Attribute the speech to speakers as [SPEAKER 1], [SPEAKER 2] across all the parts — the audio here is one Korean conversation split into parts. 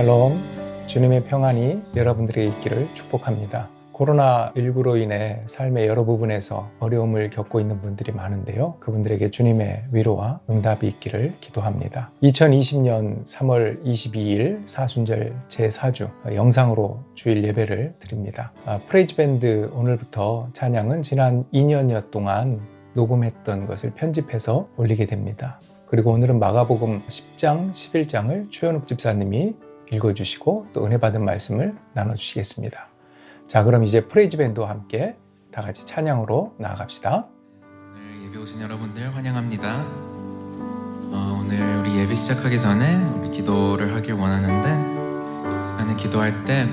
[SPEAKER 1] 샬롬, 주님의 평안이 여러분들에게 있기를 축복합니다. 코로나19로 인해 삶의 여러 부분에서 어려움을 겪고 있는 분들이 많은데요. 그분들에게 주님의 위로와 응답이 있기를 기도합니다. 2020년 3월 22일 사순절 제4주 영상으로 주일 예배를 드립니다. 프레이즈 밴드 오늘부터 찬양은 지난 2년여 동안 녹음했던 것을 편집해서 올리게 됩니다. 그리고 오늘은 마가복음 10장, 11장을 최현욱 집사님이 읽어주시고 또 은혜 받은 말씀을 나눠주시겠습니다. 자, 그럼 이제 프레이즈 밴드와 함께 다 같이 찬양으로 나아갑시다.
[SPEAKER 2] 오늘 예배 오신 여러분들 환영합니다. 오늘 우리 예배 시작하기 전에 우리 기도를 하길 원하는데, 시간에 기도할 때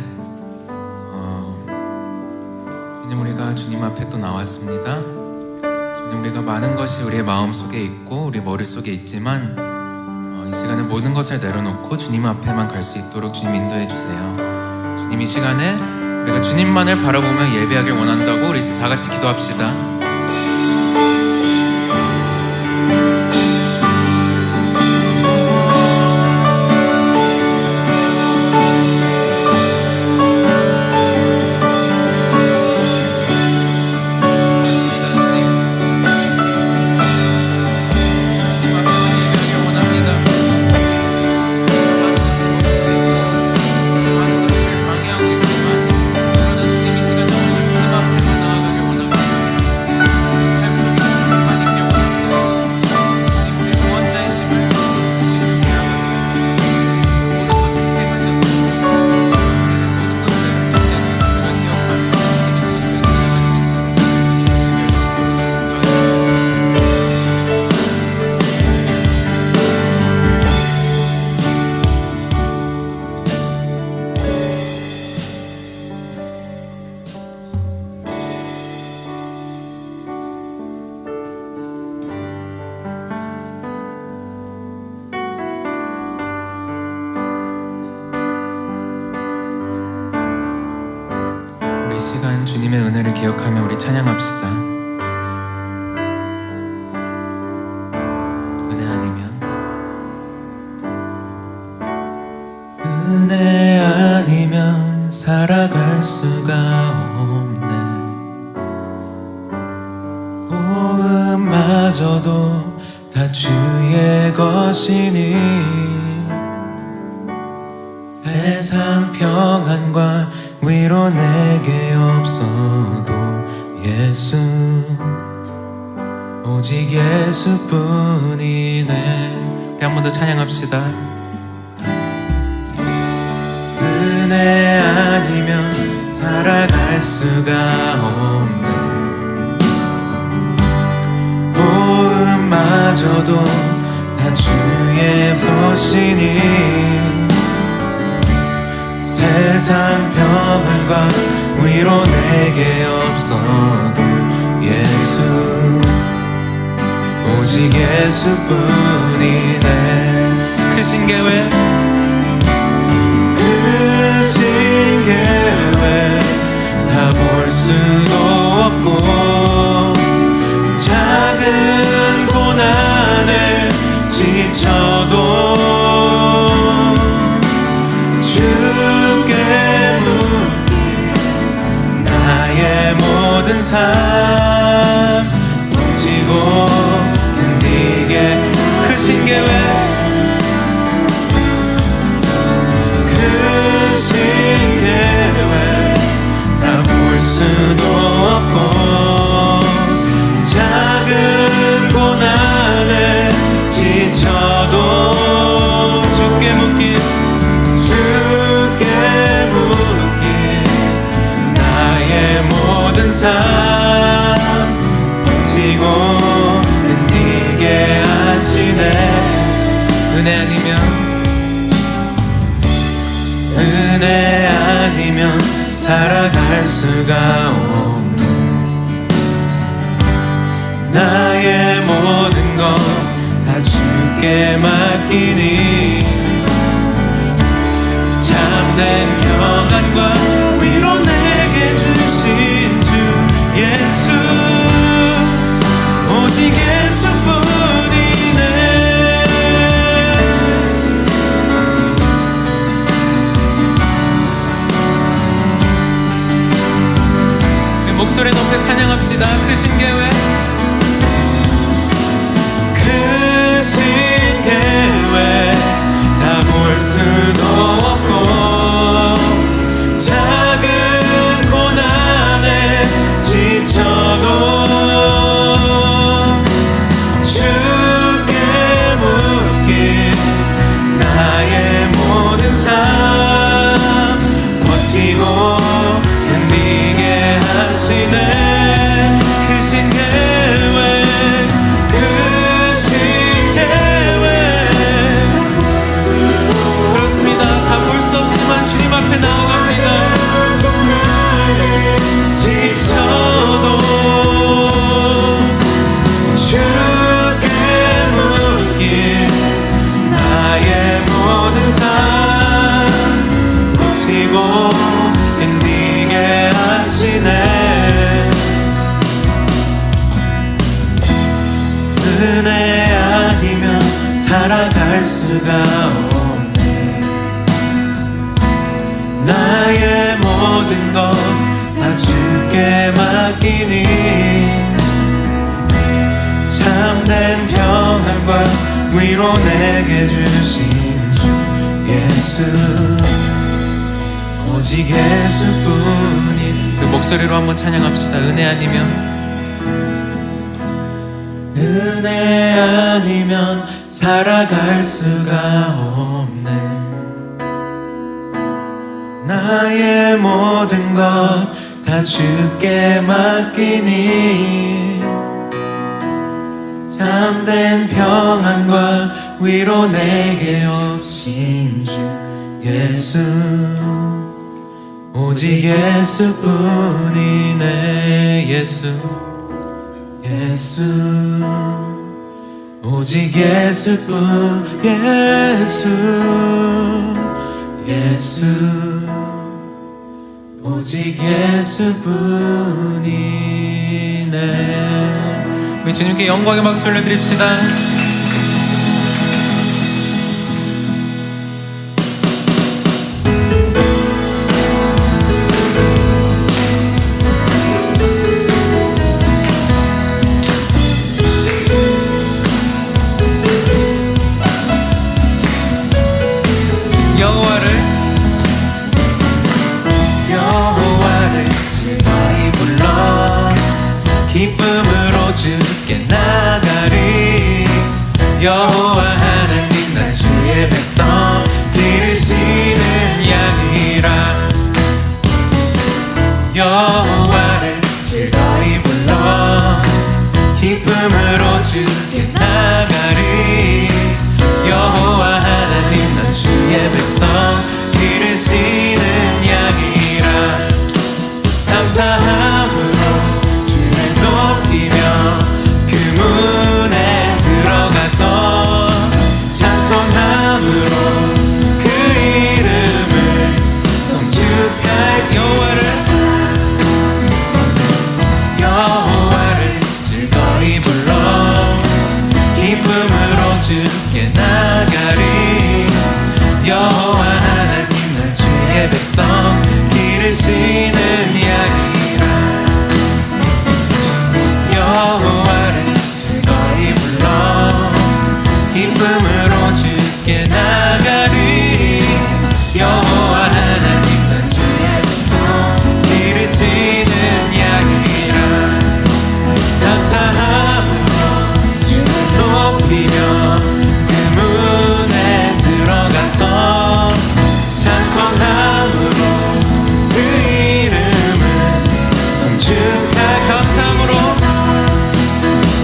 [SPEAKER 2] 주님, 우리가 주님 앞에 또 나왔습니다. 주님, 우리가 많은 것이 우리의 마음속에 있고 우리 머릿속에 있지만 이 시간에 모든 것을 내려놓고 주님 앞에만 갈 수 있도록 주님 인도해 주세요. 주님, 이 시간에 우리가 주님만을 바라보며 예배하길 원한다고 우리 다 같이 기도합시다. 이 시간 주님의 은혜를 기억하며 우리 찬양합시다. 은혜 아니면 살아갈 수가 없네. 호흡마저도 다 주의 것이니 세상 평안과 위로 내게 없어도 예수, 오직 예수뿐이네. 우리 한 번 더 찬양합시다. 은혜 아니면 살아갈 수가 없네. 호흡마저도 다 주의 것이니 세상 평안과 위로 내게 없어도 예수, 오직 예수뿐이네. 크신 계획, 크신 계획 다 볼 수도 없고 작은 고난에 지쳐도 주께 묻기 나의 모든 삶 버티고 견디게. 크신 계획, 크신 계획 다 볼 수도 없고 작은 고난에 지쳐도 주께 묻기 나의 모든 삶 버티고 견디게 하시네. 은혜 아니면 살아갈 수가 없네. 나의 모든 것 다 주께 맡기니 참된 평안과 위로 내게 주신 주 예수, 오직 예수뿐이네. 찬양합시다. 크신 계획, 크신 계획 다 볼 수도 없고 작은 고난에 지쳐도 주께 묶인 나의 모든 삶 버티고 견디게 하시네. 크신 계획, 크신 계획. 그렇습니다. 다 볼 수 없지만 주님 앞에 나아갑니다. 지쳐도 주께 묶인 나의 모든 삶 버티고 견디게 하시네. 은혜 아니면 살아갈 수가 없네. 나의 모든 것 다 주께 맡기니 참된 평안과 위로 내게 주신 주 예수, 오직 예수뿐인. 그 목소리로 한번 찬양합시다. 은혜 아니면, 은혜 아니면 살아갈 수가 없네. 나의 모든 것 다 주께 맡기니 참된 평안과 위로 내게 없인 주 예수, 오직 예수뿐이네. 예수, 예수, 오직 예수뿐. 예수, 예수, 오직 예수뿐이네. 우리 주님께 영광의 박수 올려드립시다. 여호와를 즐거이 불러 기쁨으로 주께 나가리. 여호와 하나님 나 주의 백성 기르시는 양이라. 여호와를 즐거이 불러 기쁨으로 주께 나가리. 여호와 하나님 난 주의 백성 기르시는 양이라. 감사함으로 주를 높이며 그 문에 들어가서 찬송함으로 그 이름을 송축할. 여호와를 즐거이 불러 기쁨으로 주께 나가리. 여호와 하나님 난 주의 백성 기르시는 양이라. 여호와를 즐거이 불러 기쁨으로 주께 나가리. 여호와 하나님 난 주의 백성 기르시는 양이라. 감사함으로 주를 높이며 그 문에 들어가서 찬송함으로 그 이름을 송축할.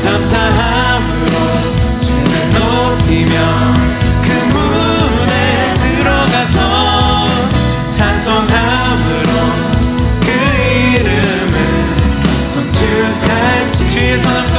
[SPEAKER 2] 감사함으로 주를 높이며 그 문에 들어가서 찬송함으로 그 이름을 송축할지. 주의 선함과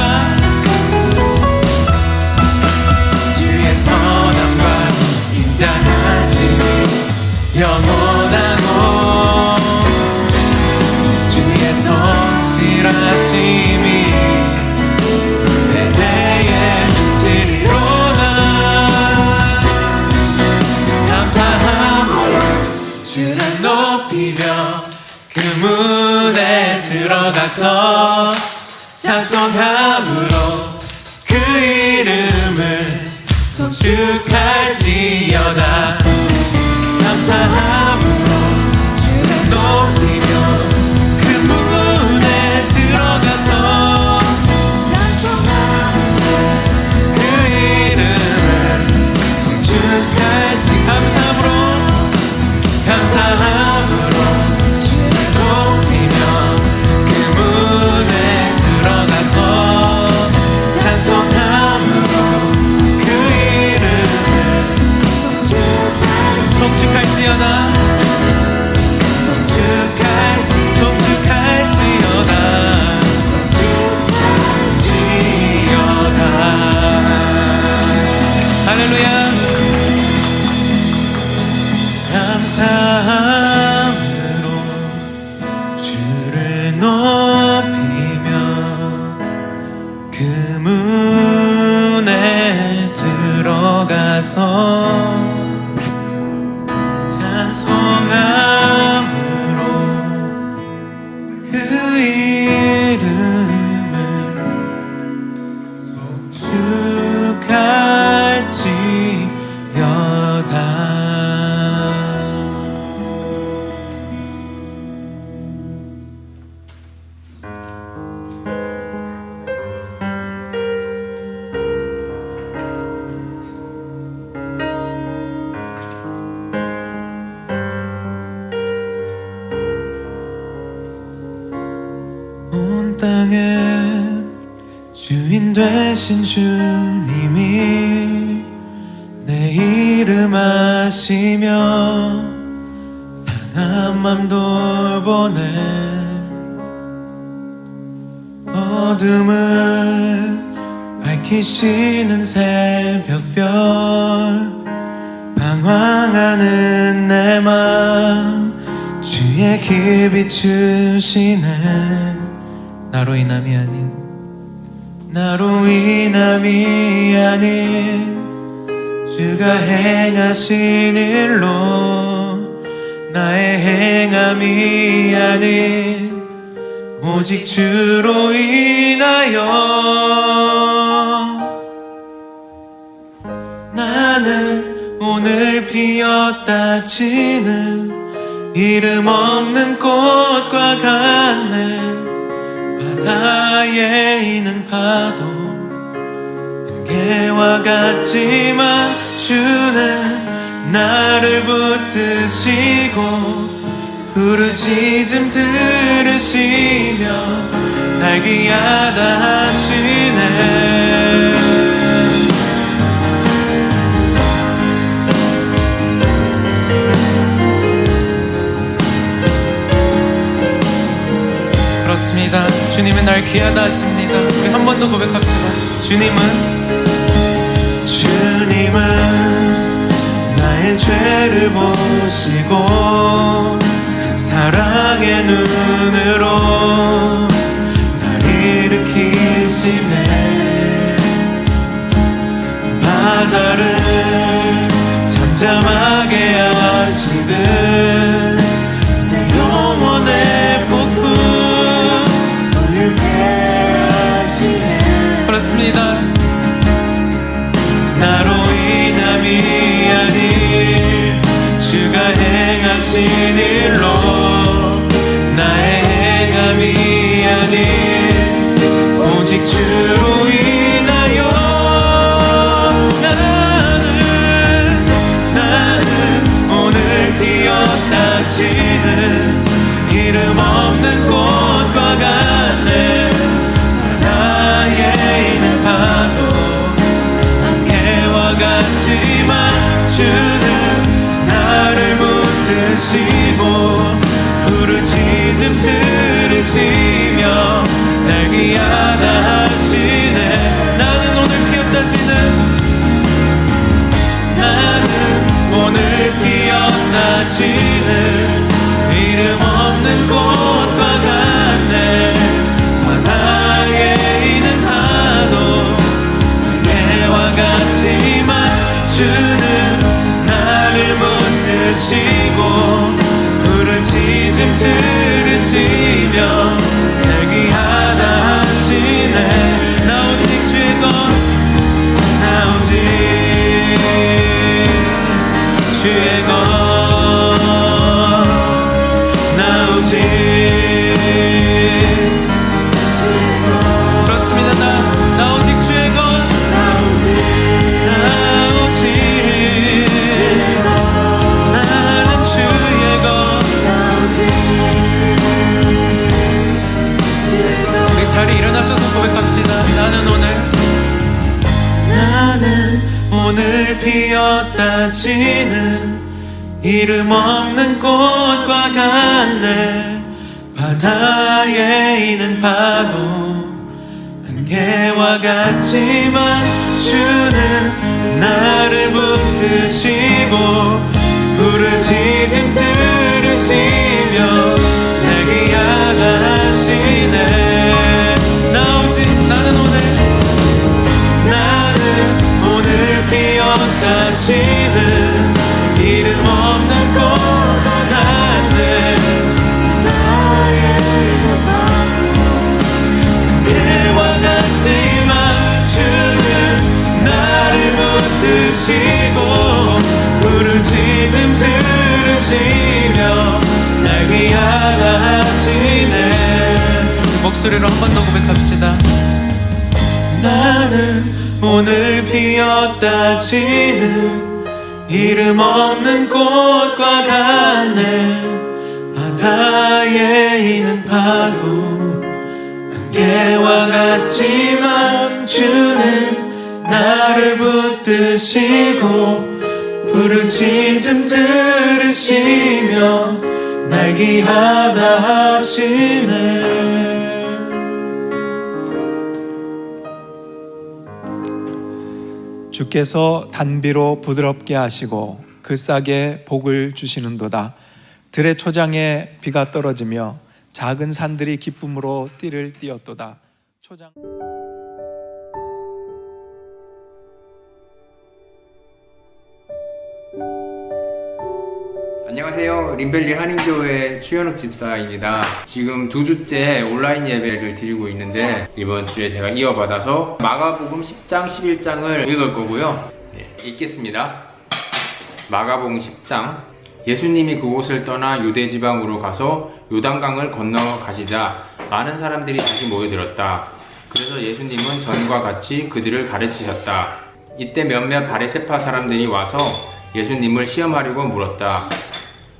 [SPEAKER 2] 송축할지어다. 감사함으로 주를 높이며 그 문에 들어가서 그 이름을 송축할지. 감사함으로 주를 높이며 그 문에 들어가서 찬송함으로 그 이름을 송축할지어다. 송축할지어다. 할렐루야. 감사함으로 주를 높이며 그 문에 들어가서 찬송함으로 그 이름을 송축할지어다. 온 땅에 주인 되신 주님이 내 이름 아시며 상한 맘 돌보네. 어둠을 밝히시는 새벽별 방황하는 내 맘 주의 길 비추시네. 나로 인함이 아닌 주가 행하신 일로 나의 행함이 아닌 오직 주로 인하여 나는 오늘 피었다 지는 이름 없는 꽃과 같네. 바다에 있는 파도 안개와 같지만 주는 나를 붙드시고 부르짖음 들으시며 날 귀하다 하시네. 그렇습니다. 주님은 날 귀하다 하십니다. 우리 한 번 더 고백합시다. 주님은 나의 죄를 보시고 사랑의 눈으로 날 일으키시네. 바다를 잠잠하게 하시듯 내 영혼의 폭풍 그렇습니다. 나로 인함이 아닌 주가 행하신 일로 나의 행함이 아닌 오직 주로 인하여 나는 오늘 피었다 지는 이름 없는 꽃과 같네. 바다에 있는 파도 안개와 같지만 주는 나를 붙드시고 부르짖음 들으시며 날 귀하다 하시네. 나는 오늘 피었다 지는 이름 없는 꽃과 같네. 바다에 있는 파도 안개와 같지만 주는 나를 붙드시고 부르짖음 들으시며 날 귀하다 하시네. 나 오직 주의 것, 나 오직 나는 오늘 피었다 지는 이름 없는 꽃과 같네. 바다에 있는 파도 안개와 같지만 주는 나를 붙드시고 부르짖음 들으시며 내게 향하시네. 나는 오늘 피었다 지는 이름 없는 꽃과 같네. 해와 같지만 주는 나를 붙드시고 부르짖음 들으시며 날 위하시네. 목소리로 한 번 더 고백합시다. 나는 오늘 피었다 지는 이름 없는 꽃과 같네. 바다에 있는 파도 안개와 같지만 주는 나를 붙드시고 부르짖음 들으시며 날 귀하다 하시네.
[SPEAKER 1] 주께서 단비로 부드럽게 하시고 그 싹에 복을 주시는도다. 들의 초장에 비가 떨어지며 작은 산들이 기쁨으로 띠를 띄었도다. 초장
[SPEAKER 3] 안녕하세요. 림벨리 한인교회 추현욱 집사입니다. 지금 2주째 온라인 예배를 드리고 있는데 이번 주에 제가 이어받아서 마가복음 10장, 11장을 읽을 거고요. 읽겠습니다. 마가복음 10장. 예수님이 그곳을 떠나 유대 지방으로 가서 요단강을 건너 가시자 많은 사람들이 다시 모여들었다. 그래서 예수님은 전과 같이 그들을 가르치셨다. 이때 몇몇 바리새파 사람들이 와서 예수님을 시험하려고 물었다.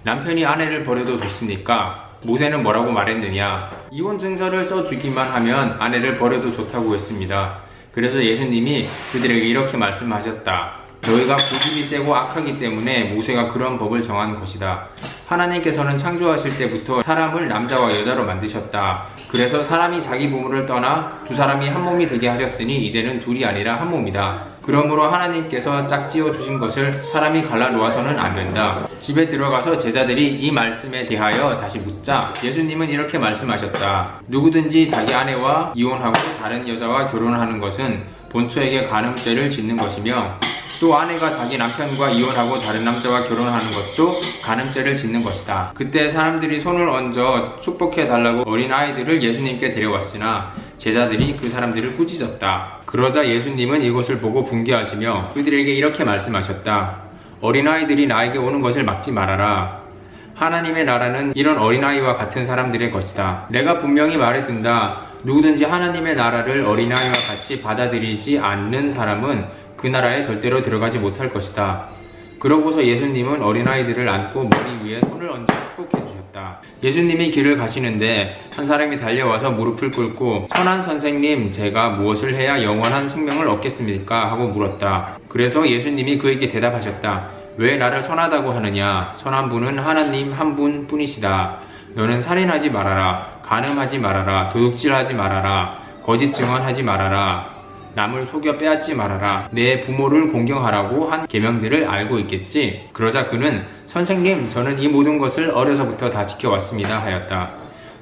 [SPEAKER 3] 남편이 아내를 버려도 좋습니까? 모세는 뭐라고 말했느냐? 이혼 증서를 써주기만 하면 아내를 버려도 좋다고 했습니다. 그래서 예수님이 그들에게 이렇게 말씀하셨다. 너희가 고집이 세고 악하기 때문에 모세가 그런 법을 정한 것이다. 하나님께서는 창조하실 때부터 사람을 남자와 여자로 만드셨다. 그래서 사람이 자기 부모를 떠나 두 사람이 한 몸이 되게 하셨으니 이제는 둘이 아니라 한 몸이다. 그러므로 하나님께서 짝지어 주신 것을 사람이 갈라 놓아서는 안 된다. 집에 들어가서 제자들이 이 말씀에 대하여 다시 묻자 예수님은 이렇게 말씀하셨다. 누구든지 자기 아내와 이혼하고 다른 여자와 결혼하는 것은 본처에게 간음죄를 짓는 것이며 또 아내가 자기 남편과 이혼하고 다른 남자와 결혼하는 것도 간음죄를 짓는 것이다. 그때 사람들이 손을 얹어 축복해달라고 어린아이들을 예수님께 데려왔으나 제자들이 그 사람들을 꾸짖었다. 그러자 예수님은 이것을 보고 분개하시며 그들에게 이렇게 말씀하셨다. 어린아이들이 나에게 오는 것을 막지 말아라. 하나님의 나라는 이런 어린아이와 같은 사람들의 것이다. 내가 분명히 말해둔다. 누구든지 하나님의 나라를 어린아이와 같이 받아들이지 않는 사람은 그 나라에 절대로 들어가지 못할 것이다. 그러고서 예수님은 어린아이들을 안고 머리 위에 손을 얹어 축복해 주셨다. 예수님이 길을 가시는데 한 사람이 달려와서 무릎을 꿇고 선한 선생님, 제가 무엇을 해야 영원한 생명을 얻겠습니까? 하고 물었다. 그래서 예수님이 그에게 대답하셨다. 왜 나를 선하다고 하느냐? 선한 분은 하나님 한 분 뿐이시다. 너는 살인하지 말아라. 간음하지 말아라. 도둑질하지 말아라. 거짓 증언하지 말아라. 남을 속여 빼앗지 말아라. 내 부모를 공경하라고 한 계명들을 알고 있겠지? 그러자 그는 선생님, 저는 이 모든 것을 어려서부터 다 지켜왔습니다 하였다.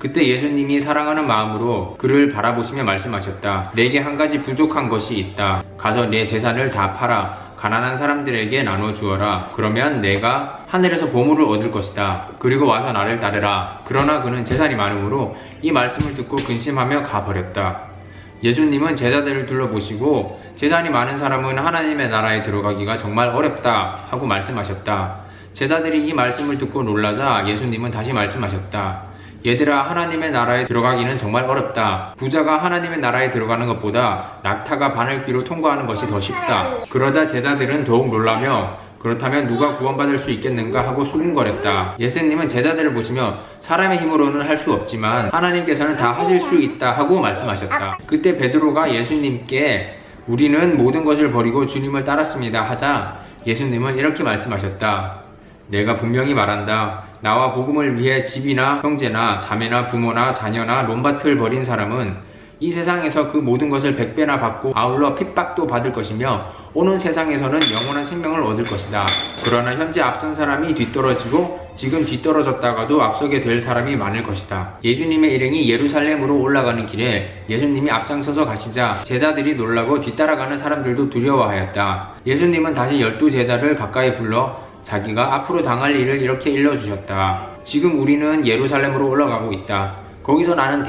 [SPEAKER 3] 그때 예수님이 사랑하는 마음으로 그를 바라보시며 말씀하셨다. 내게 한 가지 부족한 것이 있다. 가서 내 재산을 다 팔아 가난한 사람들에게 나눠 주어라. 그러면 내가 하늘에서 보물을 얻을 것이다. 그리고 와서 나를 따르라. 그러나 그는 재산이 많으므로 이 말씀을 듣고 근심하며 가버렸다. 예수님은 제자들을 둘러보시고 재산이 많은 사람은 하나님의 나라에 들어가기가 정말 어렵다 하고 말씀하셨다. 제자들이 이 말씀을 듣고 놀라자 예수님은 다시 말씀하셨다. 얘들아, 하나님의 나라에 들어가기는 정말 어렵다. 부자가 하나님의 나라에 들어가는 것보다 낙타가 바늘귀로 통과하는 것이 더 쉽다. 그러자 제자들은 더욱 놀라며 그렇다면 누가 구원받을 수 있겠는가 하고 수군거렸다. 예수님은 제자들을 보시며 사람의 힘으로는 할 수 없지만 하나님께서는 다 하실 수 있다 하고 말씀하셨다. 그때 베드로가 예수님께 우리는 모든 것을 버리고 주님을 따랐습니다 하자 예수님은 이렇게 말씀하셨다. 내가 분명히 말한다. 나와 복음을 위해 집이나 형제나 자매나 부모나 자녀나 논밭을 버린 사람은 이 세상에서 그 모든 것을 100배나 받고 아울러 핍박도 받을 것이며 오는 세상에서는 영원한 생명을 얻을 것이다. 그러나 현재 앞선 사람이 뒤떨어지고 지금 뒤떨어졌다가도 앞서게 될 사람이 많을 것이다. 예수님의 일행이 예루살렘으로 올라가는 길에 예수님이 앞장서서 가시자 제자들이 놀라고 뒤따라가는 사람들도 두려워하였다. 예수님은 다시 12제자를 가까이 불러 자기가 앞으로 당할 일을 이렇게 일러주셨다. 지금 우리는 예루살렘으로 올라가고 있다. 거기서 나는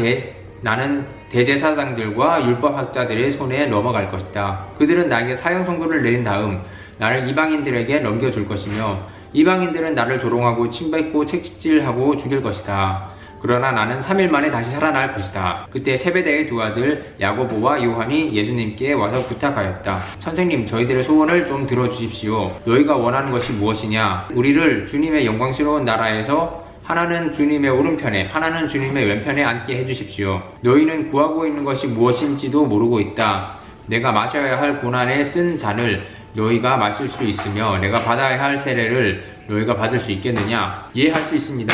[SPEAKER 3] 대제사장들과 율법학자들의 손에 넘어갈 것이다. 그들은 나에게 사형 선고를 내린 다음 나를 이방인들에게 넘겨줄 것이며 이방인들은 나를 조롱하고 침뱉고 채찍질하고 죽일 것이다. 그러나 나는 3일 만에 다시 살아날 것이다. 그때 세베대의 두 아들 야고보와 요한이 예수님께 와서 부탁하였다. 선생님, 저희들의 소원을 좀 들어주십시오. 너희가 원하는 것이 무엇이냐? 우리를 주님의 영광스러운 나라에서 하나는 주님의 오른편에 하나는 주님의 왼편에 앉게 해주십시오. 너희는 구하고 있는 것이 무엇인지도 모르고 있다. 내가 마셔야 할 고난에 쓴 잔을 너희가 마실 수 있으며 내가 받아야 할 세례를 너희가 받을 수 있겠느냐? 이해할 수 있습니다.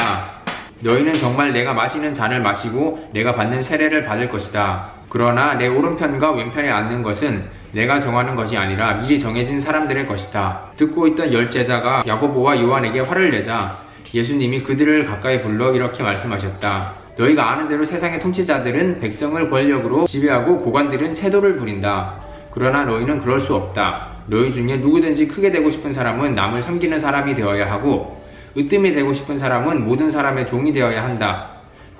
[SPEAKER 3] 너희는 정말 내가 마시는 잔을 마시고 내가 받는 세례를 받을 것이다. 그러나 내 오른편과 왼편에 앉는 것은 내가 정하는 것이 아니라 미리 정해진 사람들의 것이다. 듣고 있던 10제자가 야고보와 요한에게 화를 내자 예수님이 그들을 가까이 불러 이렇게 말씀하셨다. 너희가 아는 대로 세상의 통치자들은 백성을 권력으로 지배하고 고관들은 세도를 부린다. 그러나 너희는 그럴 수 없다. 너희 중에 누구든지 크게 되고 싶은 사람은 남을 섬기는 사람이 되어야 하고 으뜸이 되고 싶은 사람은 모든 사람의 종이 되어야 한다.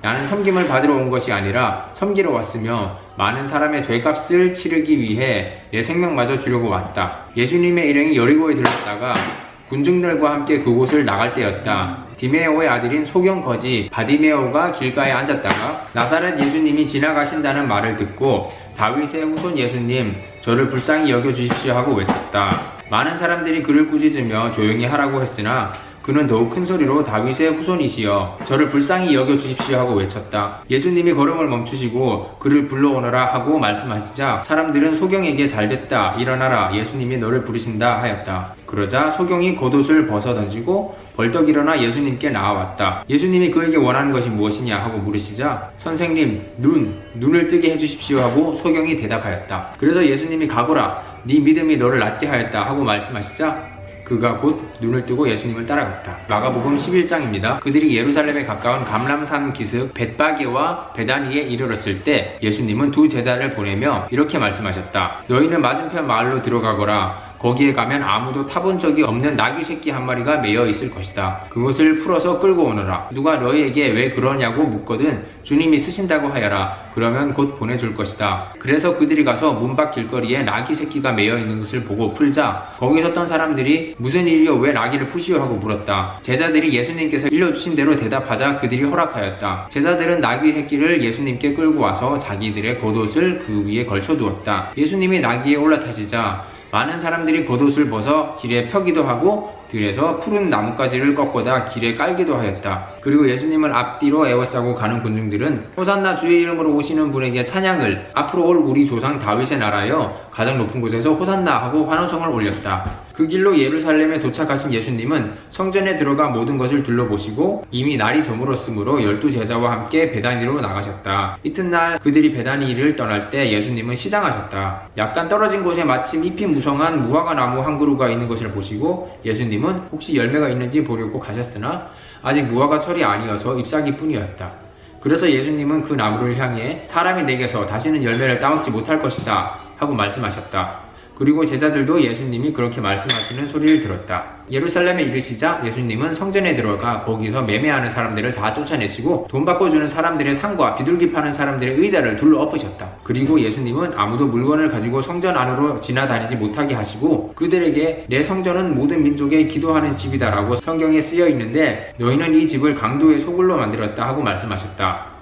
[SPEAKER 3] 나는 섬김을 받으러 온 것이 아니라 섬기러 왔으며 많은 사람의 죄값을 치르기 위해 내 생명마저 주려고 왔다. 예수님의 일행이 여리고에 들렀다가 군중들과 함께 그곳을 나갈 때였다. 디메오의 아들인 소경 거지 바디메오가 길가에 앉았다가 나사렛 예수님이 지나가신다는 말을 듣고 다윗의 후손 예수님, 저를 불쌍히 여겨주십시오 하고 외쳤다. 많은 사람들이 그를 꾸짖으며 조용히 하라고 했으나 그는 더욱 큰 소리로 다윗의 후손이시여 저를 불쌍히 여겨주십시오 하고 외쳤다. 예수님이 걸음을 멈추시고 그를 불러오너라 하고 말씀하시자 사람들은 소경에게 잘됐다 일어나라 예수님이 너를 부르신다 하였다. 그러자 소경이 겉옷을 벗어 던지고 벌떡 일어나 예수님께 나아왔다. 예수님이 그에게 원하는 것이 무엇이냐 하고 물으시자 선생님 눈을 뜨게 해주십시오 하고 소경이 대답하였다. 그래서 예수님이 가거라 네 믿음이 너를 낫게 하였다 하고 말씀하시자 그가 곧 눈을 뜨고 예수님을 따라갔다. 마가복음 11장입니다. 그들이 예루살렘에 가까운 감람산 기슭 벳바게와 베다니에 이르렀을 때 예수님은 두 제자를 보내며 이렇게 말씀하셨다. 너희는 맞은편 마을로 들어가거라. 거기에 가면 아무도 타본 적이 없는 나귀 새끼 한 마리가 매여 있을 것이다. 그것을 풀어서 끌고 오너라. 누가 너희에게 왜 그러냐고 묻거든 주님이 쓰신다고 하여라. 그러면 곧 보내줄 것이다. 그래서 그들이 가서 문 밖 길거리에 나귀 새끼가 매여 있는 것을 보고 풀자 거기 섰던 사람들이 무슨 일이여 왜 나귀를 푸시오 하고 물었다. 제자들이 예수님께서 일러주신 대로 대답하자 그들이 허락하였다. 제자들은 나귀 새끼를 예수님께 끌고 와서 자기들의 겉옷을 그 위에 걸쳐두었다. 예수님이 나귀에 올라타시자 많은 사람들이 겉옷을 벗어 길에 펴기도 하고 들에서 푸른 나뭇가지를 꺾어다 길에 깔기도 하였다. 그리고 예수님을 앞뒤로 에워싸고 가는 군중들은 호산나 주의 이름으로 오시는 분에게 찬양을 앞으로 올 우리 조상 다윗의 나라여 가장 높은 곳에서 호산나 하고 환호성을 올렸다. 그 길로 예루살렘에 도착하신 예수님은 성전에 들어가 모든 것을 둘러보시고 이미 날이 저물었으므로 12제자와 함께 베다니로 나가셨다. 이튿날 그들이 베다니를 떠날 때 예수님은 시장하셨다. 약간 떨어진 곳에 마침 잎이 무성한 무화과 나무 한 그루가 있는 것을 보시고 예수님은 혹시 열매가 있는지 보려고 가셨으나 아직 무화과 철이 아니어서 잎사귀 뿐이었다. 그래서 예수님은 그 나무를 향해 사람이 내게서 다시는 열매를 따먹지 못할 것이다 하고 말씀하셨다. 그리고 제자들도 예수님이 그렇게 말씀하시는 소리를 들었다. 예루살렘에 이르시자 예수님은 성전에 들어가 거기서 매매하는 사람들을 다 쫓아내시고 돈 바꿔주는 사람들의 상과 비둘기 파는 사람들의 의자를 둘러 엎으셨다. 그리고 예수님은 아무도 물건을 가지고 성전 안으로 지나다니지 못하게 하시고 그들에게 내 성전은 모든 민족의 기도하는 집이다라고 성경에 쓰여 있는데 너희는 이 집을 강도의 소굴로 만들었다 하고 말씀하셨다.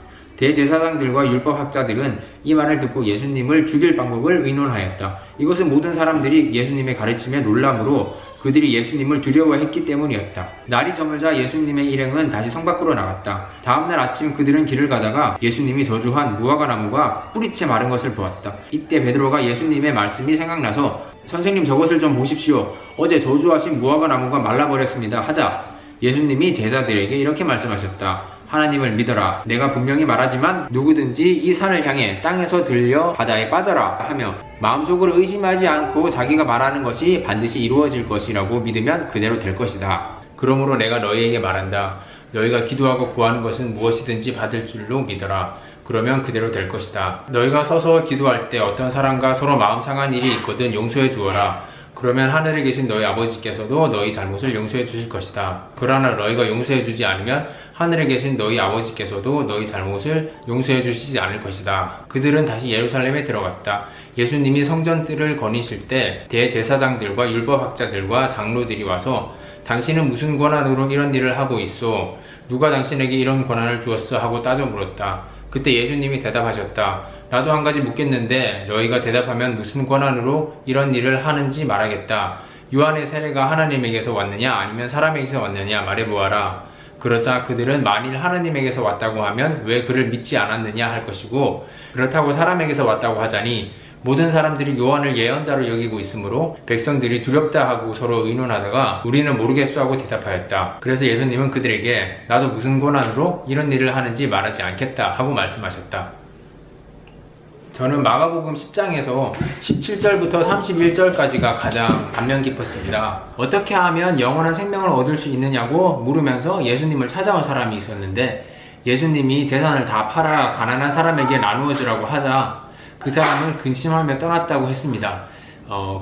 [SPEAKER 3] 대제사장들과 율법학자들은 이 말을 듣고 예수님을 죽일 방법을 의논하였다. 이것은 모든 사람들이 예수님의 가르침에 놀람으로 그들이 예수님을 두려워했기 때문이었다. 날이 저물자 예수님의 일행은 다시 성 밖으로 나갔다. 다음날 아침 그들은 길을 가다가 예수님이 저주한 무화과 나무가 뿌리채 마른 것을 보았다. 이때 베드로가 예수님의 말씀이 생각나서 선생님, 저것을 좀 보십시오. 어제 저주하신 무화과 나무가 말라버렸습니다 하자 예수님이 제자들에게 이렇게 말씀하셨다. 하나님을 믿어라. 내가 분명히 말하지만 누구든지 이 산을 향해 땅에서 들려 바다에 빠져라 하며 마음속으로 의심하지 않고 자기가 말하는 것이 반드시 이루어질 것이라고 믿으면 그대로 될 것이다. 그러므로 내가 너희에게 말한다. 너희가 기도하고 구하는 것은 무엇이든지 받을 줄로 믿어라. 그러면 그대로 될 것이다. 너희가 서서 기도할 때 어떤 사람과 서로 마음 상한 일이 있거든 용서해 주어라. 그러면 하늘에 계신 너희 아버지께서도 너희 잘못을 용서해 주실 것이다. 그러나 너희가 용서해 주지 않으면 하늘에 계신 너희 아버지께서도 너희 잘못을 용서해 주시지 않을 것이다. 그들은 다시 예루살렘에 들어갔다. 예수님이 성전들을 거니실 때 대제사장들과 율법학자들과 장로들이 와서 당신은 무슨 권한으로 이런 일을 하고 있소? 누가 당신에게 이런 권한을 주었어? 하고 따져 물었다. 그때 예수님이 대답하셨다. 나도 한 가지 묻겠는데 너희가 대답하면 무슨 권한으로 이런 일을 하는지 말하겠다. 요한의 세례가 하나님에게서 왔느냐 아니면 사람에게서 왔느냐 말해보아라. 그러자 그들은 만일 하나님에게서 왔다고 하면 왜 그를 믿지 않았느냐 할 것이고 그렇다고 사람에게서 왔다고 하자니 모든 사람들이 요한을 예언자로 여기고 있으므로 백성들이 두렵다 하고 서로 의논하다가 우리는 모르겠소 하고 대답하였다. 그래서 예수님은 그들에게 나도 무슨 권한으로 이런 일을 하는지 말하지 않겠다 하고 말씀하셨다. 저는 마가복음 10장에서 17절부터 31절까지가 가장 감명 깊었습니다. 어떻게 하면 영원한 생명을 얻을 수 있느냐고 물으면서 예수님을 찾아온 사람이 있었는데 예수님이 재산을 다 팔아 가난한 사람에게 나누어 주라고 하자 그 사람은 근심하며 떠났다고 했습니다.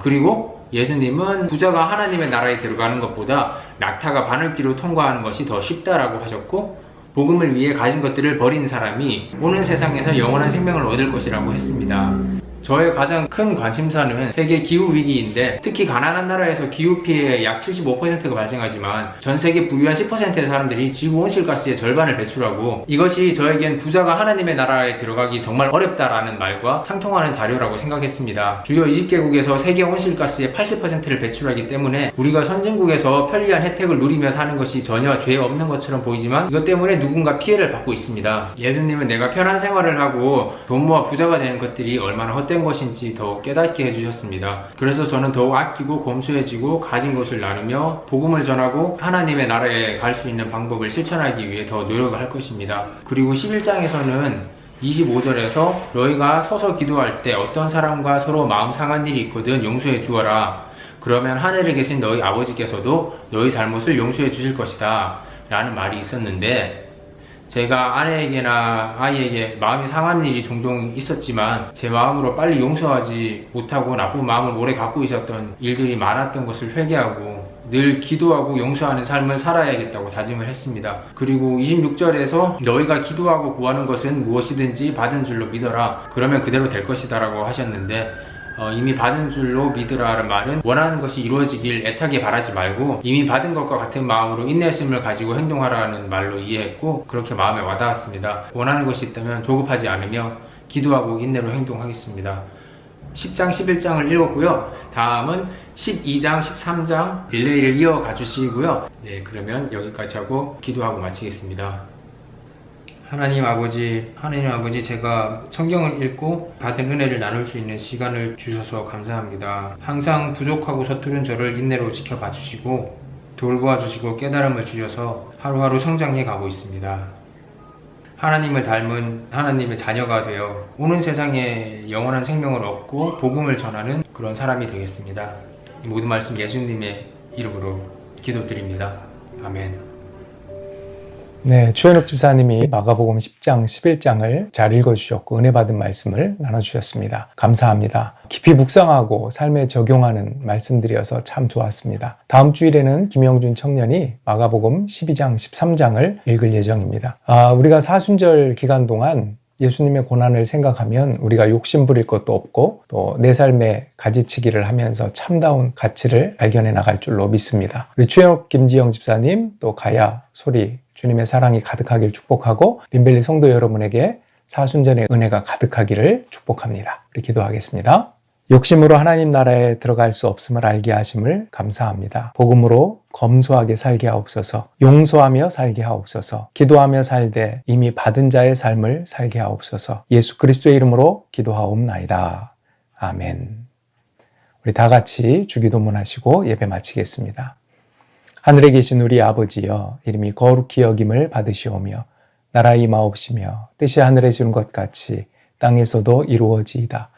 [SPEAKER 3] 그리고 예수님은 부자가 하나님의 나라에 들어가는 것보다 낙타가 바늘길로 통과하는 것이 더 쉽다라고 하셨고 복음을 위해 가진 것들을 버린 사람이 오는 세상에서 영원한 생명을 얻을 것이라고 했습니다. 저의 가장 큰 관심사는 세계 기후위기인데 특히 가난한 나라에서 기후피해의 약 75%가 발생하지만 전 세계 부유한 10%의 사람들이 지구 온실가스의 절반을 배출하고 이것이 저에겐 부자가 하나님의 나라에 들어가기 정말 어렵다라는 말과 상통하는 자료라고 생각했습니다. 주요 20개국에서 세계 온실가스의 80%를 배출하기 때문에 우리가 선진국에서 편리한 혜택을 누리며 사는 것이 전혀 죄 없는 것처럼 보이지만 이것 때문에 누군가 피해를 받고 있습니다. 예수님은 내가 편한 생활을 하고 돈 모아 부자가 되는 것들이 얼마나 헛된 것인지 더욱 깨닫게 해주셨습니다. 그래서 저는 더욱 아끼고 검소해지고 가진 것을 나누며 복음을 전하고 하나님의 나라에 갈 수 있는 방법을 실천하기 위해 더 노력을 할 것입니다. 그리고 11장에서는 25절에서 너희가 서서 기도할 때 어떤 사람과 서로 마음 상한 일이 있거든 용서해 주어라. 그러면 하늘에 계신 너희 아버지께서도 너희 잘못을 용서해 주실 것이다 라는 말이 있었는데 제가 아내에게나 아이에게 마음이 상한 일이 종종 있었지만 제 마음으로 빨리 용서하지 못하고 나쁜 마음을 오래 갖고 있었던 일들이 많았던 것을 회개하고 늘 기도하고 용서하는 삶을 살아야겠다고 다짐을 했습니다. 그리고 26절에서 너희가 기도하고 구하는 것은 무엇이든지 받은 줄로 믿어라. 그러면 그대로 될 것이다 라고 하셨는데 이미 받은 줄로 믿으라는 말은 원하는 것이 이루어지길 애타게 바라지 말고 이미 받은 것과 같은 마음으로 인내심을 가지고 행동하라는 말로 이해했고 그렇게 마음에 와닿았습니다. 원하는 것이 있다면 조급하지 않으며 기도하고 인내로 행동하겠습니다. 10장 11장을 읽었고요. 다음은 12장 13장 릴레이를 이어가 주시고요. 네, 그러면 여기까지 하고 기도하고 마치겠습니다. 하나님 아버지, 제가 성경을 읽고 받은 은혜를 나눌 수 있는 시간을 주셔서 감사합니다. 항상 부족하고 서투른 저를 인내로 지켜봐 주시고 돌보아 주시고 깨달음을 주셔서 하루하루 성장해 가고 있습니다. 하나님을 닮은 하나님의 자녀가 되어 오는 세상에 영원한 생명을 얻고 복음을 전하는 그런 사람이 되겠습니다. 이 모든 말씀 예수님의 이름으로 기도드립니다. 아멘.
[SPEAKER 1] 네, 추현욱 집사님이 마가복음 10장, 11장을 잘 읽어주셨고 은혜 받은 말씀을 나눠주셨습니다. 감사합니다. 깊이 묵상하고 삶에 적용하는 말씀들이어서 참 좋았습니다. 다음 주일에는 김영준 청년이 마가복음 12장, 13장을 읽을 예정입니다. 우리가 사순절 기간 동안 예수님의 고난을 생각하면 우리가 욕심 부릴 것도 없고 또 내 삶에 가지치기를 하면서 참다운 가치를 발견해 나갈 줄로 믿습니다. 우리 추현욱 김지영 집사님 또 가야 소리 주님의 사랑이 가득하길 축복하고 림벨리 성도 여러분에게 사순전의 은혜가 가득하기를 축복합니다. 우리 기도하겠습니다. 욕심으로 하나님 나라에 들어갈 수 없음을 알게 하심을 감사합니다. 복음으로 검소하게 살게 하옵소서. 용서하며 살게 하옵소서. 기도하며 살되 이미 받은 자의 삶을 살게 하옵소서. 예수 그리스도의 이름으로 기도하옵나이다. 아멘. 우리 다 같이 주기도문 하시고 예배 마치겠습니다. 하늘에 계신 우리 아버지여, 이름이 거룩히 여김을 받으시오며 나라 임하옵시며 뜻이 하늘에 이루어진 것 같이 땅에서도 이루어지이다.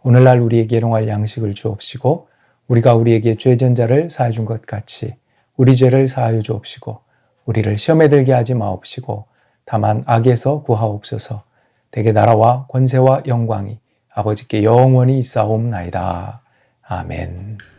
[SPEAKER 1] 오늘날 우리에게 일용할 양식을 주옵시고 우리가 우리에게 죄진 자를 사하여 준 것 같이 우리 죄를 사하여 주옵시고 우리를 시험에 들게 하지 마옵시고 다만 악에서 구하옵소서. 대개 나라와 권세와 영광이 아버지께 영원히 있사옵나이다. 아멘.